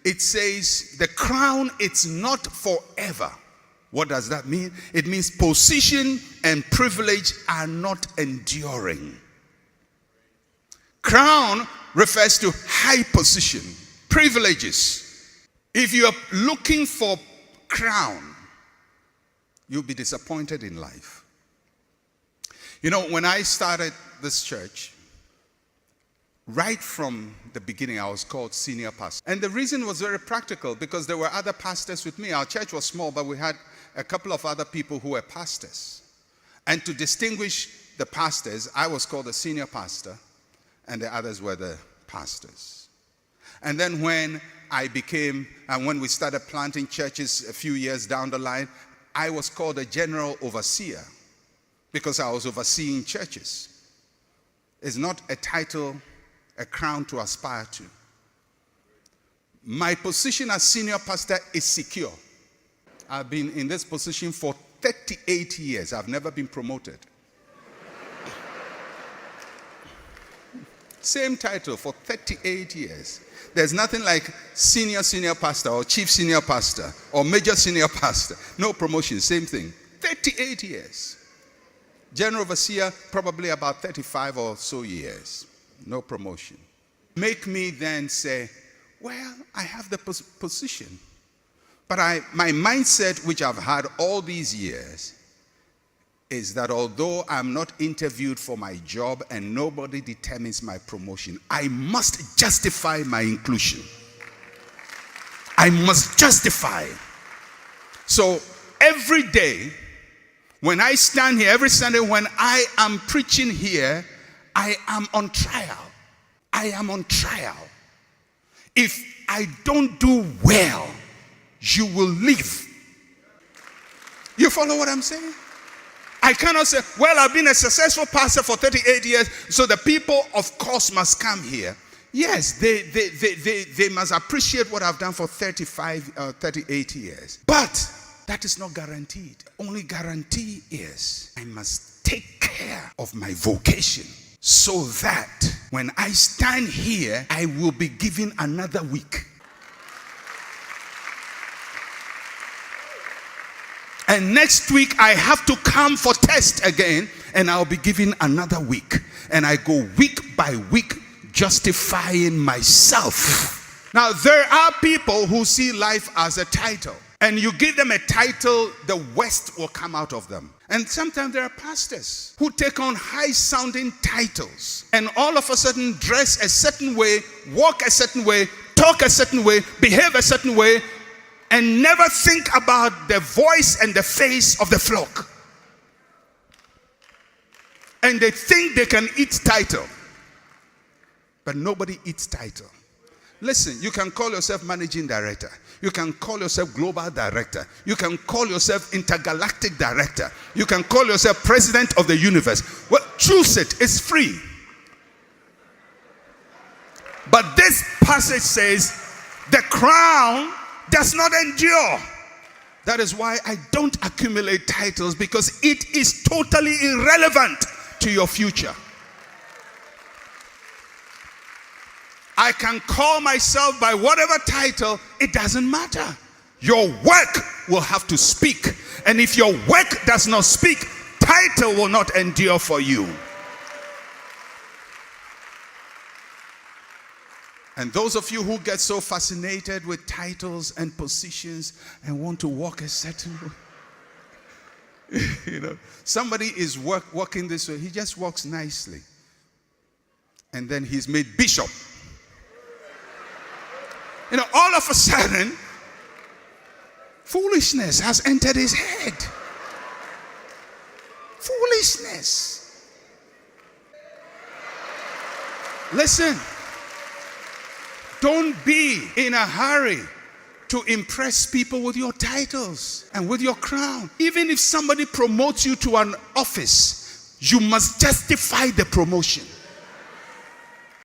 it says the crown is not forever. What does that mean? It means position and privilege are not enduring. Crown refers to high position, privileges. If you are looking for crown, you'll be disappointed in life. You know, when I started this church, right from the beginning, I was called senior pastor. And the reason was very practical because there were other pastors with me. Our church was small, but we had a couple of other people who were pastors. And to distinguish the pastors, I was called the senior pastor, and the others were the pastors. And then when we started planting churches a few years down the line, I was called a general overseer because I was overseeing churches. It's not a title, a crown to aspire to. My position as senior pastor is secure. I've been in this position for 38 years. I've never been promoted. Same title for 38 years. There's nothing like senior pastor or chief senior pastor or major senior pastor. No promotion, same thing. 38 years. General overseer, probably about 35 or so years. No promotion. Make me then say, well, I have the position. But my mindset, which I've had all these years, is that although I'm not interviewed for my job and nobody determines my promotion, I must justify my inclusion. I must justify. So every day, when I stand here, every Sunday when I am preaching here, I am on trial. I am on trial. If I don't do well, you will leave. You follow what I'm saying? I cannot say, well, I've been a successful pastor for 38 years, so the people, of course, must come here. Yes, they must appreciate what I've done for 38 years. But that is not guaranteed. Only guarantee is I must take care of my vocation so that when I stand here, I will be given another week. And next week, I have to come for test again, and I'll be given another week. And I go week by week justifying myself. Now, there are people who see life as a title. And you give them a title, the worst will come out of them. And sometimes there are pastors who take on high-sounding titles and all of a sudden dress a certain way, walk a certain way, talk a certain way, behave a certain way, and never think about the voice and the face of the flock. And they think they can eat title. But nobody eats title. Listen, you can call yourself managing director. You can call yourself global director. You can call yourself intergalactic director. You can call yourself president of the universe. Well, choose it. It's free. But this passage says, the crown does not endure. That is why I don't accumulate titles, because it is totally irrelevant to your future. I can call myself by whatever title, it doesn't matter. Your work will have to speak. And if your work does not speak, title will not endure for you. And those of you who get so fascinated with titles and positions and want to walk a certain way, you know, somebody is walking this way, he just walks nicely. And then he's made bishop. You know, all of a sudden, foolishness has entered his head. Foolishness. Listen, don't be in a hurry to impress people with your titles and with your crown. Even if somebody promotes you to an office, you must justify the promotion.